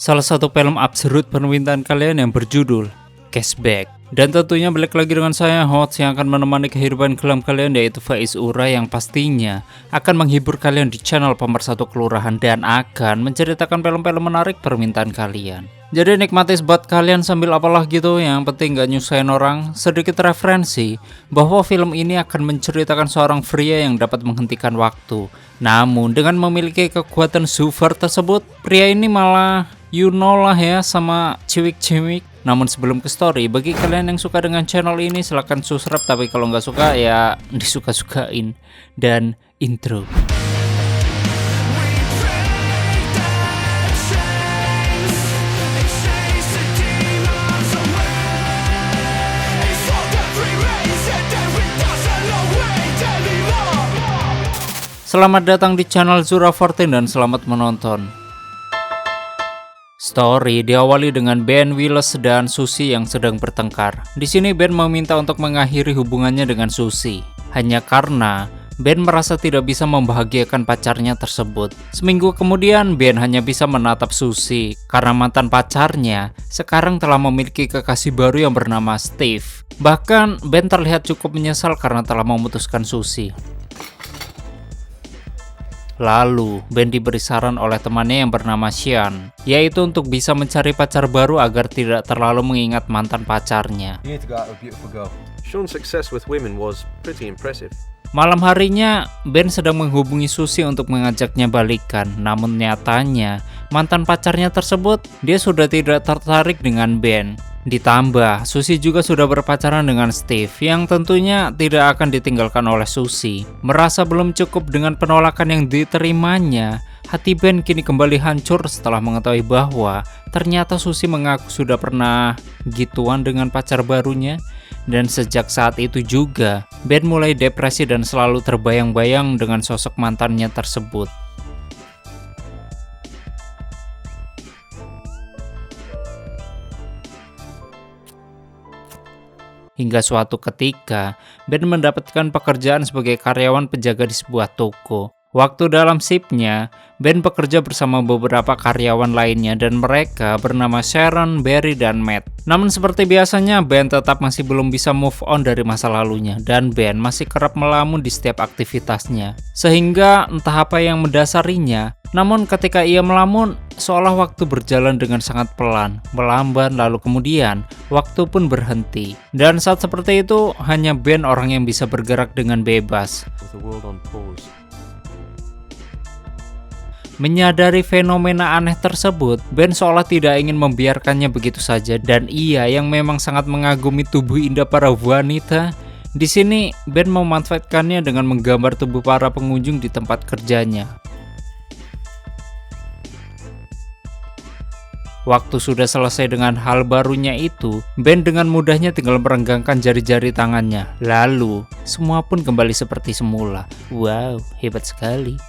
salah satu film absurd permintaan kalian yang berjudul Cashback. Dan tentunya balik lagi dengan saya, host yang akan menemani kehidupan kelam kalian, yaitu Faiz Ura, yang pastinya akan menghibur kalian di channel Pemersatu Kelurahan dan akan menceritakan film-film menarik permintaan kalian. Jadi nikmati buat kalian sambil apalah gitu, yang penting gak nyusahin orang. Sedikit referensi bahwa film ini akan menceritakan seorang pria yang dapat menghentikan waktu. Namun dengan memiliki kekuatan super tersebut, pria ini malah lah ya sama ciwik-ciwik. Namun sebelum ke story, bagi kalian yang suka dengan channel ini silahkan subscribe, tapi kalau nggak suka ya disuka-sukain. Dan intro. Selamat datang di channel Zura14 dan selamat menonton. Story diawali dengan Ben, Willis, dan Susie yang sedang bertengkar. Di sini Ben meminta untuk mengakhiri hubungannya dengan Susie hanya karena Ben merasa tidak bisa membahagiakan pacarnya tersebut. Seminggu kemudian Ben hanya bisa menatap Susie karena mantan pacarnya sekarang telah memiliki kekasih baru yang bernama Steve. Bahkan Ben terlihat cukup menyesal karena telah memutuskan Susie. Lalu, Ben diberi saran oleh temannya yang bernama Sean, yaitu untuk bisa mencari pacar baru agar tidak terlalu mengingat mantan pacarnya. Sean's success with women was pretty impressive. Malam harinya, Ben sedang menghubungi Susie untuk mengajaknya balikan. Namun nyatanya, mantan pacarnya tersebut, dia sudah tidak tertarik dengan Ben. Ditambah, Susie juga sudah berpacaran dengan Steve yang tentunya tidak akan ditinggalkan oleh Susie. Merasa belum cukup dengan penolakan yang diterimanya, hati Ben kini kembali hancur setelah mengetahui bahwa ternyata Susie mengaku sudah pernah gituan dengan pacar barunya. Dan sejak saat itu juga, Ben mulai depresi dan selalu terbayang-bayang dengan sosok mantannya tersebut. Hingga suatu ketika, Ben mendapatkan pekerjaan sebagai karyawan penjaga di sebuah toko. Waktu dalam shiftnya, Ben bekerja bersama beberapa karyawan lainnya dan mereka bernama Sharon, Barry, dan Matt. Namun seperti biasanya, Ben tetap masih belum bisa move on dari masa lalunya dan Ben masih kerap melamun di setiap aktivitasnya. Sehingga entah apa yang mendasarinya, namun ketika ia melamun, seolah waktu berjalan dengan sangat pelan, melamban, lalu kemudian waktu pun berhenti. Dan saat seperti itu, hanya Ben orang yang bisa bergerak dengan bebas. Menyadari fenomena aneh tersebut, Ben seolah tidak ingin membiarkannya begitu saja dan ia yang memang sangat mengagumi tubuh indah para wanita. Di sini, Ben memanfaatkannya dengan menggambar tubuh para pengunjung di tempat kerjanya. Waktu sudah selesai dengan hal barunya itu, Ben dengan mudahnya tinggal merenggangkan jari-jari tangannya. Lalu, semua pun kembali seperti semula. Wow, hebat sekali.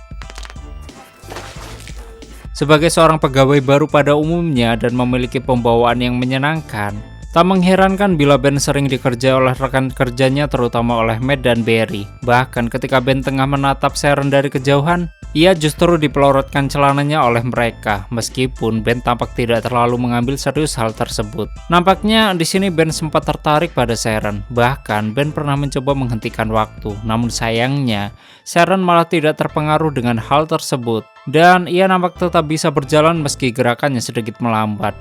Sebagai seorang pegawai baru pada umumnya dan memiliki pembawaan yang menyenangkan, tak mengherankan bila Ben sering dikerjai oleh rekan kerjanya, terutama oleh Matt dan Barry. Bahkan ketika Ben tengah menatap Sharon dari kejauhan, ia justru dipelorotkan celananya oleh mereka, meskipun Ben tampak tidak terlalu mengambil serius hal tersebut. Nampaknya di sini Ben sempat tertarik pada Sharon, bahkan Ben pernah mencoba menghentikan waktu. Namun sayangnya, Sharon malah tidak terpengaruh dengan hal tersebut, dan ia nampak tetap bisa berjalan meski gerakannya sedikit melambat.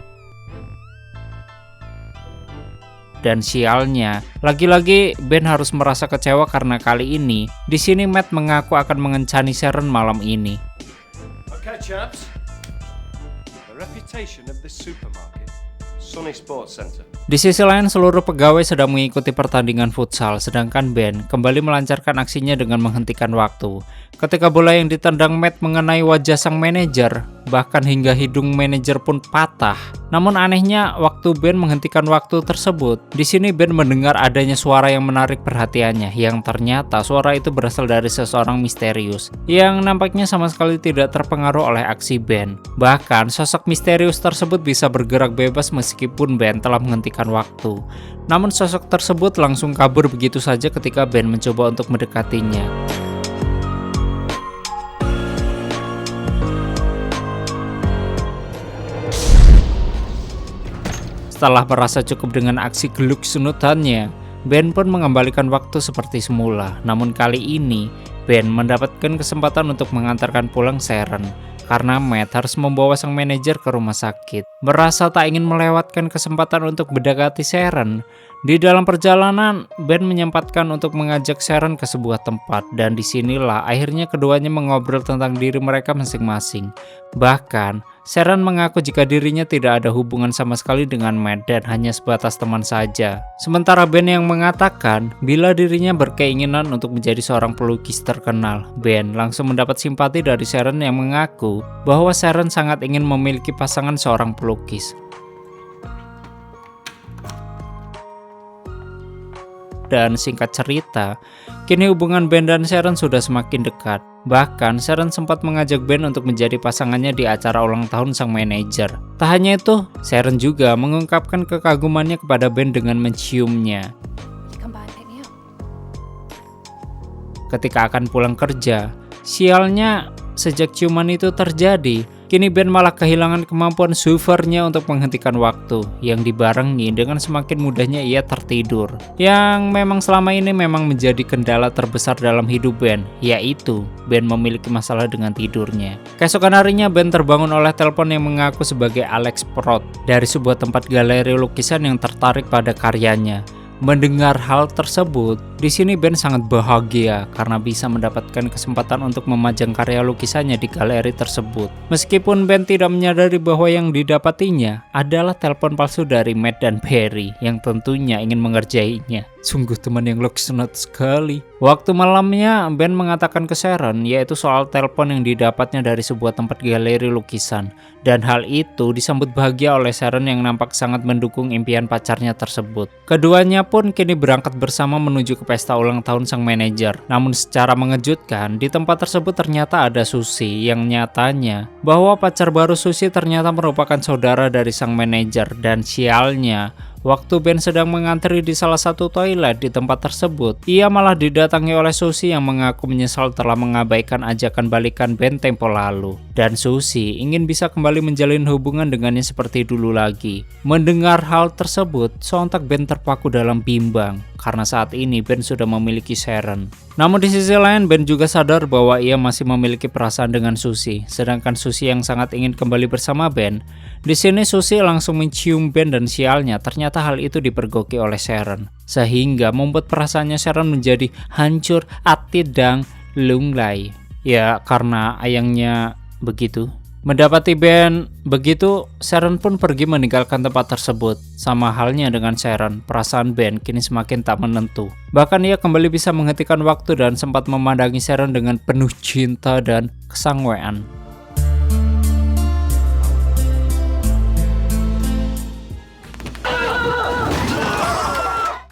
Dan sialnya, lagi-lagi Ben harus merasa kecewa karena kali ini, di sini Matt mengaku akan mengencani Sharon malam ini. Okay, chaps. The reputation of this supermarket, Sunny Sports Center. Di sisi lain, seluruh pegawai sedang mengikuti pertandingan futsal, sedangkan Ben kembali melancarkan aksinya dengan menghentikan waktu. Ketika bola yang ditendang Matt mengenai wajah sang manajer, bahkan hingga hidung manajer pun patah. Namun anehnya, waktu Ben menghentikan waktu tersebut, di sini Ben mendengar adanya suara yang menarik perhatiannya, yang ternyata suara itu berasal dari seseorang misterius, yang nampaknya sama sekali tidak terpengaruh oleh aksi Ben. Bahkan, sosok misterius tersebut bisa bergerak bebas meskipun Ben telah menghentikan waktu. Namun sosok tersebut langsung kabur begitu saja ketika Ben mencoba untuk mendekatinya. Setelah merasa cukup dengan aksi geluk sunutannya, Ben pun mengembalikan waktu seperti semula. Namun kali ini, Ben mendapatkan kesempatan untuk mengantarkan pulang Sharon, karena Matt harus membawa sang manajer ke rumah sakit. Merasa tak ingin melewatkan kesempatan untuk mendekati Sharon, di dalam perjalanan, Ben menyempatkan untuk mengajak Sharon ke sebuah tempat, dan disinilah akhirnya keduanya mengobrol tentang diri mereka masing-masing. Bahkan, Sharon mengaku jika dirinya tidak ada hubungan sama sekali dengan Matt dan hanya sebatas teman saja. Sementara Ben yang mengatakan bila dirinya berkeinginan untuk menjadi seorang pelukis terkenal. Ben langsung mendapat simpati dari Sharon yang mengaku bahwa Sharon sangat ingin memiliki pasangan seorang pelukis. Dan singkat cerita, kini hubungan Ben dan Sharon sudah semakin dekat. Bahkan Sharon sempat mengajak Ben untuk menjadi pasangannya di acara ulang tahun sang manajer. Tak hanya itu, Sharon juga mengungkapkan kekagumannya kepada Ben dengan menciumnya. Ketika akan pulang kerja, sialnya sejak ciuman itu terjadi, kini Ben malah kehilangan kemampuan surfernya untuk menghentikan waktu, yang dibarengi dengan semakin mudahnya ia tertidur. Yang memang selama ini memang menjadi kendala terbesar dalam hidup Ben, yaitu Ben memiliki masalah dengan tidurnya. Keesokan harinya Ben terbangun oleh telepon yang mengaku sebagai Alex Prot dari sebuah tempat galeri lukisan yang tertarik pada karyanya. Mendengar hal tersebut, di sini Ben sangat bahagia karena bisa mendapatkan kesempatan untuk memajang karya lukisannya di galeri tersebut. Meskipun Ben tidak menyadari bahwa yang didapatinya adalah telepon palsu dari Matt dan Perry yang tentunya ingin mengerjainya. Sungguh teman yang luxury sekali. Waktu malamnya, Ben mengatakan ke Sharon yaitu soal telepon yang didapatnya dari sebuah tempat galeri lukisan. Dan hal itu disambut bahagia oleh Sharon yang nampak sangat mendukung impian pacarnya tersebut. Keduanya pun kini berangkat bersama menuju ke pesta ulang tahun sang manajer. Namun secara mengejutkan, di tempat tersebut ternyata ada Susie yang nyatanya bahwa pacar baru Susie ternyata merupakan saudara dari sang manajer. Dan sialnya, waktu Ben sedang mengantri di salah satu toilet di tempat tersebut, ia malah didatangi oleh Susie yang mengaku menyesal telah mengabaikan ajakan balikan Ben tempo lalu. Dan Susie ingin bisa kembali menjalin hubungan dengannya seperti dulu lagi. Mendengar hal tersebut, sontak Ben terpaku dalam bimbang karena saat ini Ben sudah memiliki Sharon. Namun di sisi lain, Ben juga sadar bahwa ia masih memiliki perasaan dengan Susie, sedangkan Susie yang sangat ingin kembali bersama Ben. Di sini Susie langsung mencium Ben dan sialnya ternyata hal itu dipergoki oleh Sharon, sehingga membuat perasaannya Sharon menjadi hancur ati dan lunglai. Ya karena ayangnya begitu. Mendapati Ben begitu, Sharon pun pergi meninggalkan tempat tersebut. Sama halnya dengan Sharon, perasaan Ben kini semakin tak menentu. Bahkan ia kembali bisa menghentikan waktu dan sempat memandangi Sharon dengan penuh cinta dan kesangwean.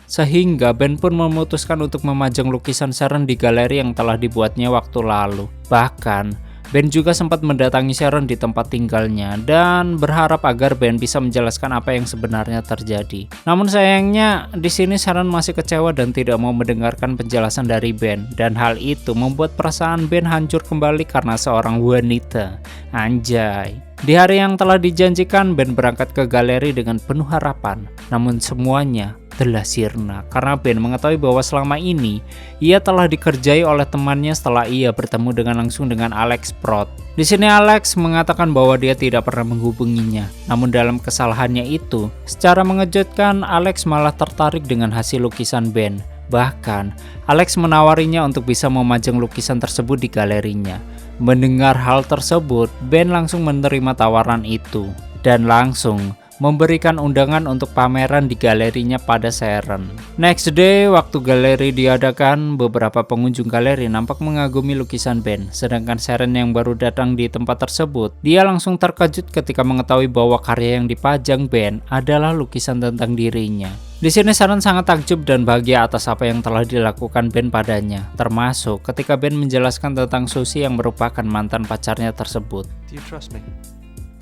Sehingga Ben pun memutuskan untuk memajang lukisan Sharon di galeri yang telah dibuatnya waktu lalu. Bahkan Ben juga sempat mendatangi Sharon di tempat tinggalnya dan berharap agar Ben bisa menjelaskan apa yang sebenarnya terjadi. Namun sayangnya di sini Sharon masih kecewa dan tidak mau mendengarkan penjelasan dari Ben, dan hal itu membuat perasaan Ben hancur kembali karena seorang wanita. Anjay. Di hari yang telah dijanjikan, Ben berangkat ke galeri dengan penuh harapan. Namun semuanya telah sirna karena Ben mengetahui bahwa selama ini ia telah dikerjai oleh temannya setelah ia bertemu langsung dengan Alex Prot. Di sini Alex mengatakan bahwa dia tidak pernah menghubunginya. Namun dalam kesalahannya itu, secara mengejutkan Alex malah tertarik dengan hasil lukisan Ben. Bahkan Alex menawarinya untuk bisa memajang lukisan tersebut di galerinya. Mendengar hal tersebut, Ben langsung menerima tawaran itu dan langsung memberikan undangan untuk pameran di galerinya pada Sharon. Next day, waktu galeri diadakan, beberapa pengunjung galeri nampak mengagumi lukisan Ben. Sedangkan Sharon yang baru datang di tempat tersebut, dia langsung terkejut ketika mengetahui bahwa karya yang dipajang Ben adalah lukisan tentang dirinya. Di sini Sharon sangat takjub dan bahagia atas apa yang telah dilakukan Ben padanya, termasuk ketika Ben menjelaskan tentang Susie yang merupakan mantan pacarnya tersebut. Do you trust me?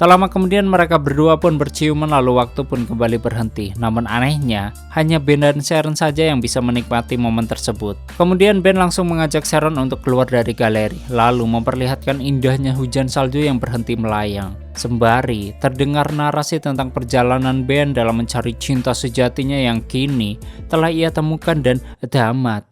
Tak lama kemudian mereka berdua pun berciuman lalu waktu pun kembali berhenti. Namun anehnya, hanya Ben dan Sharon saja yang bisa menikmati momen tersebut. Kemudian Ben langsung mengajak Sharon untuk keluar dari galeri, lalu memperlihatkan indahnya hujan salju yang berhenti melayang. Sembari terdengar narasi tentang perjalanan Ben dalam mencari cinta sejatinya yang kini telah ia temukan dan tamat.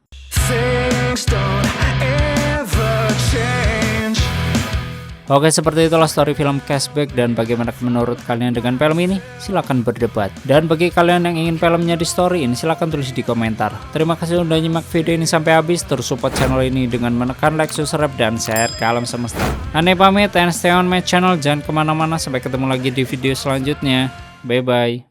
Oke, seperti itulah story film Cashback, dan bagaimana menurut kalian dengan film ini? Silahkan berdebat. Dan bagi kalian yang ingin filmnya di storyin, silahkan tulis di komentar. Terima kasih sudah nyimak video ini sampai habis. Terus support channel ini dengan menekan like, subscribe, dan share ke alam semesta. Aneh pamit and stay on my channel. Jangan kemana-mana. Sampai ketemu lagi di video selanjutnya. Bye-bye.